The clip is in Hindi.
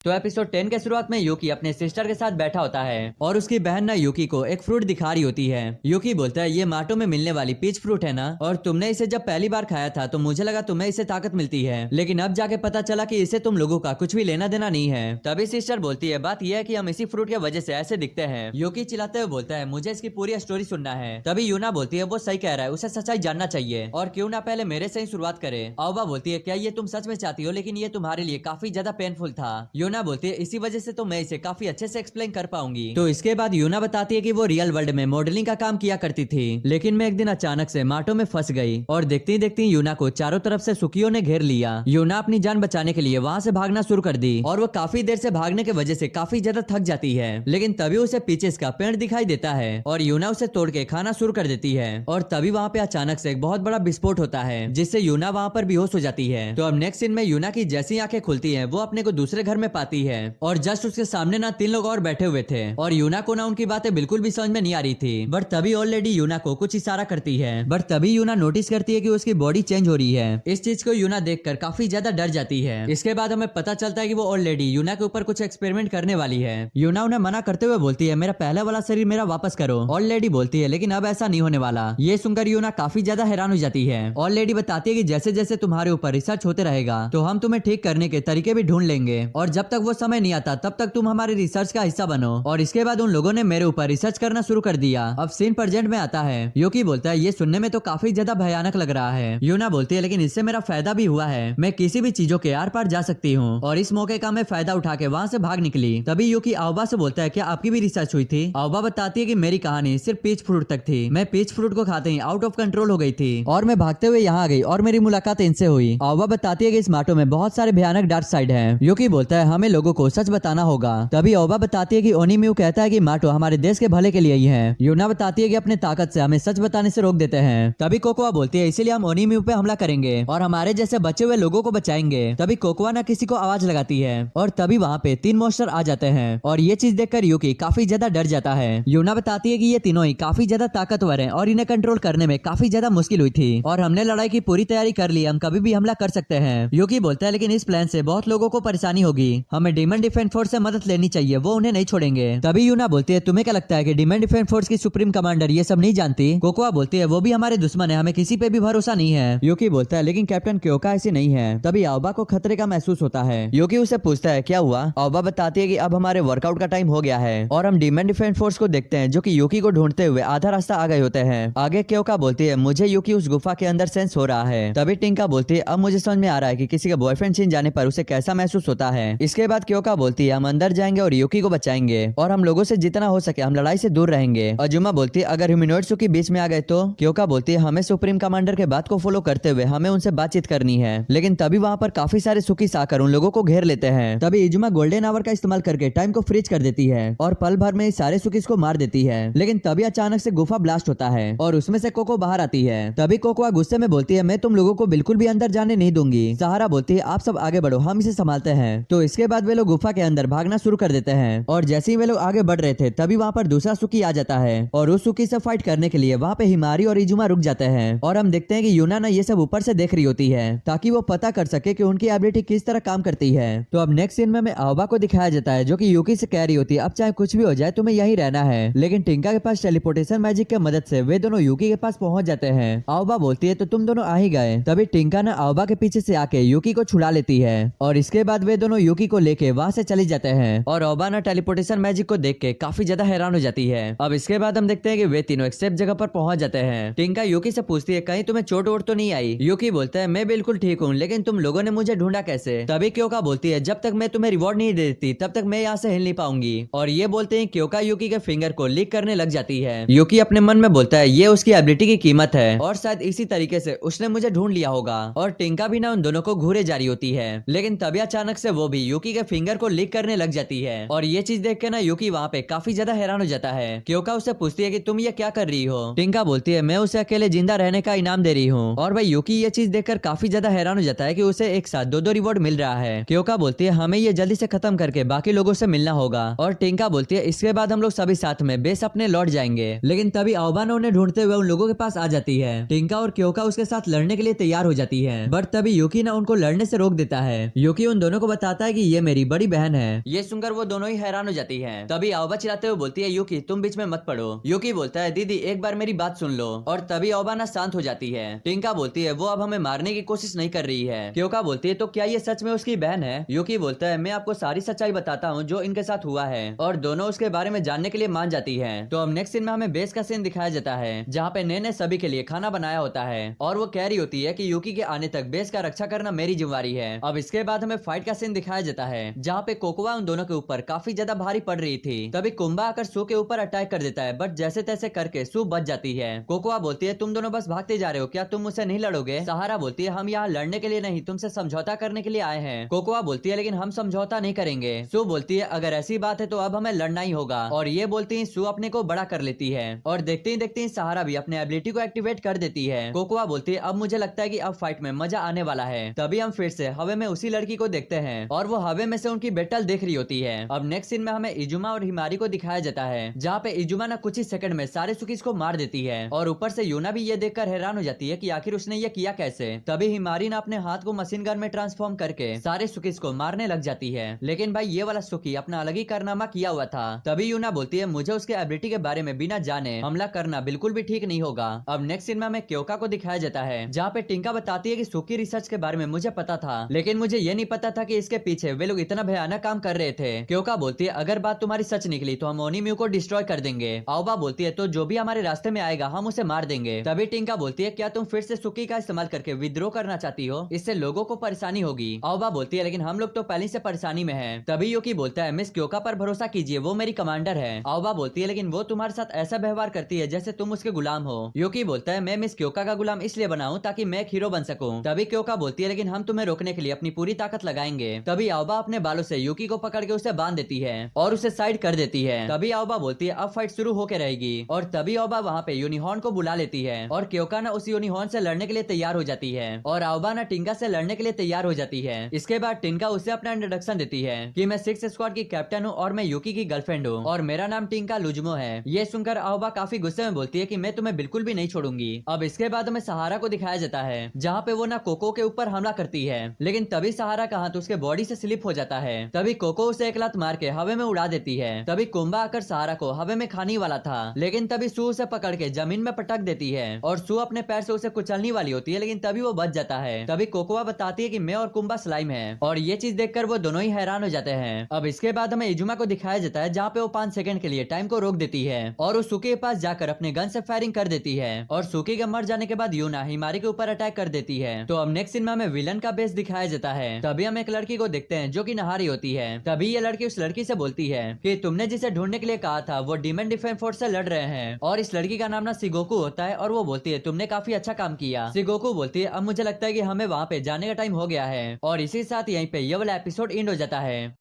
तो एपिसोड 10 के शुरुआत में यूकी अपने सिस्टर के साथ बैठा होता है और उसकी बहन ना यूकी को एक फ्रूट दिखा रही होती है। यूकी बोलता है ये माटो में मिलने वाली पीच फ्रूट है ना, और तुमने इसे जब पहली बार खाया था तो मुझे लगा तुम्हें इससे ताकत मिलती है, लेकिन अब जाके पता चला कि इससे तुम लोगों का कुछ भी लेना देना नहीं है। तभी सिस्टर बोलती है बात यह है कि हम इसी फ्रूट की वजह से ऐसे दिखते हैं। यूकी चिल्लाते हुए बोलता है मुझे इसकी पूरी स्टोरी सुनना है। तभी यूना बोलती है वो सही कह रहा है, उसे सच्चाई जानना चाहिए और क्यों ना पहले मेरे से ही शुरुआत करे। आओबा बोलती है क्या ये तुम सच में चाहती हो, लेकिन ये तुम्हारे लिए काफी ज्यादा पेनफुल था। यूना बोलती है इसी वजह से तो मैं इसे काफी अच्छे से एक्सप्लेन कर पाऊंगी। तो इसके बाद यूना बताती है कि वो रियल वर्ल्ड में मॉडलिंग का काम किया करती थी, लेकिन मैं एक दिन अचानक से माटो में फंस गई और देखती देखती यूना को चारों तरफ से सुखियों ने घेर लिया। यूना अपनी जान बचाने के लिए वहाँ से भागना शुरू कर दी और वो काफी देर से भागने की वजह से काफी ज्यादा थक जाती है, लेकिन तभी उसे पीछे का पेड़ दिखाई देता है और यूना उसे तोड़ के खाना शुरू कर देती है। और तभी वहाँ पे अचानक से एक बहुत बड़ा विस्फोट होता है जिससे यूना वहाँ पर बेहोश हो जाती है। तो अब नेक्स्ट सीन में यूना की जैसी आंखें खुलती है वो अपने को दूसरे घर में पाती है और जस्ट उसके सामने ना 3 लोग और बैठे हुए थे और यूना को ना उनकी बातें बिल्कुल भी समझ में नहीं आ रही थी। बट तभी ऑलरेडी यूना को कुछ इशारा करती है, बट तभी यूना नोटिस करती है कि उसकी बॉडी चेंज हो रही है। इस चीज को यूना देखकर काफी ज्यादा डर जाती है। इसके बाद हमें पता चलता है कि वो ऑलरेडी यूना के ऊपर कुछ एक्सपेरिमेंट करने वाली है। यूना उन्हें मना करते हुए बोलती है मेरा पहला वाला शरीर मेरा वापस करो। ऑलरेडी बोलती है लेकिन अब ऐसा नहीं होने वाला। ये सुनकर यूना काफी ज्यादा हैरान हो जाती है। ऑलरेडी बताती है कि जैसे जैसे तुम्हारे ऊपर रिसर्च होते रहेगा तो हम तुम्हें ठीक करने के तरीके भी ढूंढ लेंगे और जब तक वो समय नहीं आता तब तक तुम हमारे रिसर्च का हिस्सा बनो। और इसके बाद उन लोगों ने मेरे ऊपर रिसर्च करना शुरू कर दिया। अब सीन प्रेजेंट में आता है। यूकी बोलता है ये सुनने में तो काफी ज्यादा भयानक लग रहा है। यूना बोलती है लेकिन इससे मेरा फायदा भी हुआ है, मैं किसी भी चीजों के आर पार जा सकती हूँ और इस मौके का मैं फायदा उठा के वहाँ से भाग निकली। तभी यूकी आओबा से बोलता है क्या आपकी भी रिसर्च हुई थी। आओबा बताती है कि मेरी कहानी सिर्फ पीच फ्रूट तक थी, मैं पीच फ्रूट को खाते ही आउट ऑफ कंट्रोल हो गई थी और मैं भागते हुए यहाँ आ गई और मेरी मुलाकात इनसे हुई। आओबा बताती है कि इस माटो में बहुत सारे भयानक डार्क साइड है। यूकी बोलता है हमें लोगों को सच बताना होगा। तभी आओबा बताती है कि ओनीम्यू कहता है कि माटो हमारे देश के भले के लिए ही है। यूना बताती है कि अपने ताकत से हमें सच बताने से रोक देते हैं। तभी कोकोआ बोलती है इसीलिए हम ओनीम्यू पे हमला करेंगे और हमारे जैसे बचे हुए लोगों को बचाएंगे। तभी कोकोआ ना किसी को आवाज लगाती है और तभी वहाँ पे 3 मॉन्स्टर आ जाते हैं और ये चीज देखकर यूकी काफी ज्यादा डर जाता है। यूना बताती है कि ये तीनों ही काफी ज्यादा ताकतवर हैं और इन्हें कंट्रोल करने में काफी ज्यादा मुश्किल हुई थी और हमने लड़ाई की पूरी तैयारी कर ली, हम कभी भी हमला कर सकते हैं। यूकी बोलता है लेकिन इस प्लान से बहुत लोगों को परेशानी होगी, हमें डीमन डिफेंस फोर्स से मदद लेनी चाहिए, वो उन्हें नहीं छोड़ेंगे। तभी यूना बोलती है तुम्हें क्या लगता है कि डीमन डिफेंस फोर्स की सुप्रीम कमांडर ये सब नहीं जानती। कोकोआ बोलती है वो भी हमारे दुश्मन है, हमें किसी पे भी भरोसा नहीं है। यूकी बोलता है लेकिन कैप्टन क्योका ऐसी नहीं है। तभी आओबा को खतरे का महसूस होता है। यूकी उसे पूछता है क्या हुआ। आओबा बताती है कि अब हमारे वर्कआउट का टाइम हो गया है और हम डीमन डिफेंस फोर्स को देखते हैं जो कि यूकी को ढूंढते हुए आधा रास्ता आ गए होते हैं। आगे क्योका बोलती है मुझे यूकी उस गुफा के अंदर सेंस हो रहा है। तभी टिंका बोलती है अब मुझे समझ में आ रहा है कि किसी का बॉयफ्रेंड छीन जाने पर उसे कैसा महसूस होता है। इसके बाद क्योका बोलती है हम अंदर जाएंगे और यूकी को बचाएंगे और हम लोगों से जितना हो सके हम लड़ाई से दूर रहेंगे। अजुमा बोलती है अगर ह्यूमनॉइड्स के बीच में आ गए तो। क्योका बोलती है हमें सुप्रीम कमांडर के बात को फॉलो करते हुए हमें उनसे बातचीत करनी है, लेकिन तभी वहाँ पर काफी सारे सुखी आकर उन लोगों को घेर लेते हैं। तभी इजुमा गोल्डन आवर का इस्तेमाल करके टाइम को फ्रीज कर देती है और पल भर में सारे सुखीस को मार देती है, लेकिन तभी अचानक से गुफा ब्लास्ट होता है और उसमें से कोको बाहर आती है। तभी कोकोआ गुस्से में बोलती है मैं तुम लोगों को बिल्कुल भी अंदर जाने नहीं दूंगी। सहारा बोलती है आप सब आगे बढ़ो, हम इसे संभालते हैं। तो इसके बाद वे लोग गुफा के अंदर भागना शुरू कर देते हैं और जैसे ही वे लोग आगे बढ़ रहे थे तभी वहाँ पर दूसरा सुखी आ जाता है और उस सुखी से फाइट करने के लिए वहाँ पे हिमारी और इजुमा रुक जाते हैं और हम देखते हैं कि यूना ना ये सब ऊपर से देख रही होती है ताकि वो पता कर सके कि उनकी एबिलिटी किस तरह काम करती है। तो अब नेक्स्ट सीन में आओबा को दिखाया जाता है जो कि यूकी से कह रही होती है अब चाहे कुछ भी हो जाए तुम्हें यही रहना है, लेकिन टिंका के पास टेलीपोर्टेशन मैजिक की मदद से वे दोनों यूकी के पास पहुंच जाते हैं। आओबा बोलती है तो तुम दोनों आ ही गए। तभी टिंका ना आओबा के पीछे से आके यूकी को छुड़ा लेती है और इसके बाद वे दोनों यूकी को लेके वहाँ से चली जाते हैं और आओबा ना टेलीपोर्टेशन मैजिक को देख के काफी ज्यादा हैरान हो जाती है। अब इसके बाद हम देखते हैं कि वे तीनों एक सेफ जगह पर पहुंच जाते हैं। टिंका यूकी से पूछती है कहीं तुम्हें चोट वोट तो नहीं आई। यूकी बोलता है मैं बिल्कुल ठीक हूँ, लेकिन तुम लोगों ने मुझे ढूंढा कैसे। तभी क्योका बोलती है जब तक मैं तुम्हें रिवॉर्ड नहीं दे देती तब तक मैं यहाँ से हिल नहीं पाऊंगी। और ये बोलते हैं क्योका यूकी के फिंगर को लीक करने लग जाती है। यूकी अपने मन में बोलता है ये उसकी एबिलिटी की कीमत है और शायद इसी तरीके से उसने मुझे ढूंढ लिया होगा। और टिंका भी ना उन दोनों को घूरे जा रही होती है, लेकिन तभी अचानक से वो भी यूकी के फिंगर को लीक करने लग जाती है और ये चीज देख के ना यूकी वहाँ पे काफी ज्यादा हैरान हो जाता है। क्योका उससे पूछती है कि तुम ये क्या कर रही हो। टिंका बोलती है मैं उसे अकेले जिंदा रहने का इनाम दे रही हूँ। और भाई यूकी ये चीज देखकर काफी ज्यादा हैरान हो जाता है कि उसे एक साथ 2-2 रिवॉर्ड मिल रहा है। क्योका बोलती है हमें ये जल्दी से खत्म करके बाकी लोगों से मिलना होगा। और टिंका बोलती है इसके बाद हम लोग सभी साथ में बेस अपने लौट जाएंगे। लेकिन तभी आओबा उन्हें ढूंढते हुए उन लोगों के पास आ जाती है। टिंका और क्योका उसके साथ लड़ने के लिए तैयार हो जाती है, बट तभी यूकी ना उनको लड़ने से रोक देता है। यूकी उन दोनों को बताता है कि ये मेरी बड़ी बहन है। ये सुनकर वो दोनों ही हैरान हो जाती है। तभी आओबा चिल्लाते हुए बोलती है यूकी तुम बीच में मत पड़ो। यूकी बोलता है दीदी एक बार मेरी बात सुन लो। और तभी आओबा ना शांत हो जाती है। टिंका बोलती है वो अब हमें मारने की कोशिश नहीं कर रही है। क्योका बोलती है तो क्या ये सच में उसकी बहन है? यूकी बोलता है मैं आपको सारी सच्चाई बताता हूँ जो इनके साथ हुआ है। और दोनों उसके बारे में जानने के लिए मान जाती है। तो अब नेक्स्ट सीन में हमें बेस का सीन दिखाया जाता है जहाँ पे ने सभी के लिए खाना बनाया होता है और वो कह रही होती है कि यूकी के आने तक बेस का रक्षा करना मेरी जिम्मेवारी है। अब इसके बाद हमें फाइट का सीन दिखाया जाता है जहाँ पे कोकोवा उन दोनों के ऊपर काफी ज्यादा भारी पड़ रही थी। तभी कुंबा आकर सू के ऊपर अटैक कर देता है बट जैसे तैसे करके सू बच जाती है। कोकोवा बोलती है तुम दोनों बस भागते जा रहे हो, क्या तुम मुझसे नहीं लड़ोगे? सहारा बोलती है हम यहाँ लड़ने के लिए नहीं तुमसे समझौता करने के लिए आए हैं। कोकोवा बोलती है लेकिन हम समझौता नहीं करेंगे। सू बोलती है अगर ऐसी बात है तो अब हमें लड़ना ही होगा। और ये बोलती है सू अपने को बड़ा कर लेती है और देखते ही सहारा भी अपने एबिलिटी को एक्टिवेट कर देती है। कोकोवा बोलती है अब मुझे लगता है कि अब फाइट में मजा आने वाला है। तभी हम फिर से हवे में उसी लड़की को देखते हैं और वो हवे में से उनकी बैटल देख रही होती है। अब नेक्स्ट सीन में हमें इजुमा और हिमारी को दिखाया जाता है जहाँ पे इजुमा ना कुछ ही सेकंड में सारे सुकीस को मार देती है और ऊपर से यूना भी ये देखकर हैरान हो जाती है कि आखिर उसने ये किया कैसे। तभी हिमारी ना अपने हाथ को मशीन गन में ट्रांसफॉर्म करके सारे सुकीस को मारने लग जाती है। लेकिन भाई ये वाला सुकी अपना अलग ही कारनामा किया हुआ था। तभी यूना बोलती है मुझे उसके एबिलिटी के बारे में बिना जाने हमला करना बिल्कुल भी ठीक नहीं होगा। अब नेक्स्ट सीन में हमें क्योका को दिखाया जाता है जहाँ पे टिंका बताती है कि सुकी रिसर्च के बारे में मुझे पता था लेकिन मुझे ये नहीं पता था कि इसके पीछे वे लोग इतना भयानक काम कर रहे थे। क्योका बोलती है अगर बात तुम्हारी सच निकली तो हम ओनीम्यू को डिस्ट्रॉय कर देंगे। आओबा बोलती है तो जो भी हमारे रास्ते में आएगा हम उसे मार देंगे। तभी टिंका बोलती है क्या तुम फिर से सुकी का इस्तेमाल करके विद्रोह करना चाहती हो? इससे लोगों को परेशानी होगी। आओबा बोलती है लेकिन हम लोग तो पहले से परेशानी में है। तभी यूकी बोलता है मिस क्योका पर भरोसा कीजिए वो मेरी कमांडर है। आओबा बोलती है लेकिन वो तुम्हारे साथ ऐसा व्यवहार करती है जैसे तुम उसके गुलाम हो। यूकी बोलता है मैं मिस क्योका का गुलाम इसलिए बनाऊं ताकि मैं एक हीरो बन सकूं। तभी क्योका बोलती है लेकिन हम तुम्हें रोकने के लिए अपनी पूरी ताकत लगाएंगे। तभी आओबा अपने बालों से यूकी को पकड़ के उसे बांध देती है और उसे साइड कर देती है। तभी आओबा बोलती है अब फाइट शुरू होकर रहेगी और तभी आओबा वहाँ पे यूनिहॉर्न को बुला लेती है और क्योका ना उस यूनिहॉर्न से लड़ने के लिए तैयार हो जाती है और आओबा ना टिंका से लड़ने के लिए तैयार हो जाती है। इसके बाद टिंका उसे अपना इंट्रोडक्शन देती है कि मैं 6 स्क्वाड की कैप्टन हूँ और मैं यूकी की गर्लफ्रेंड हूँ और मेरा नाम टिंका लुजमो है। ये सुनकर आओबा काफी गुस्से में बोलती है कि मैं तुम्हें बिल्कुल भी नहीं छोड़ूंगी। अब इसके बाद हमें सहारा को दिखाया जाता है जहाँ पे वो ना कोको के ऊपर हमला करती है लेकिन तभी सहारा का हाथ उसके बॉडी से स्लिप हो जाता है। तभी कोको उसे एक लात मार के हवे में उड़ा देती है। तभी कुंबा आकर सहारा को हवे में खाने वाला था लेकिन तभी सू उसे पकड़ के जमीन में पटक देती है और सू अपने पैर से उसे कुचलने वाली होती है लेकिन तभी वो बच जाता है। तभी कोकोआ बताती है कि मैं और कुंबा स्लाइम है और ये चीज देखकर वो दोनों ही हैरान हो जाते हैं। अब इसके बाद हमें इजुमा को दिखाया जाता है जहाँ पे वो 5 सेकंड के लिए टाइम को रोक देती है और उस सुकी के पास जाकर अपने गन से फायरिंग कर देती है और सुकी के मर जाने के बाद यूना हिमारी के ऊपर अटैक कर देती है। तो अब नेक्स्ट सीन में हमें विलन का बेस दिखाया जाता है। तभी हम एक लड़की को देखते हैं जो कि नहा रही होती है। तभी ये लड़की उस लड़की से बोलती है कि तुमने जिसे ढूंढने के लिए कहा था वो डीमन डिफेंस फोर्स से लड़ रहे हैं और इस लड़की का नाम ना सिगोकू होता है और वो बोलती है तुमने काफी अच्छा काम किया। सिगोकू बोलती है अब मुझे लगता है कि हमें वहाँ पे जाने का टाइम हो गया है और इसी साथ यहीं पे ये वाला एपिसोड एंड हो जाता है।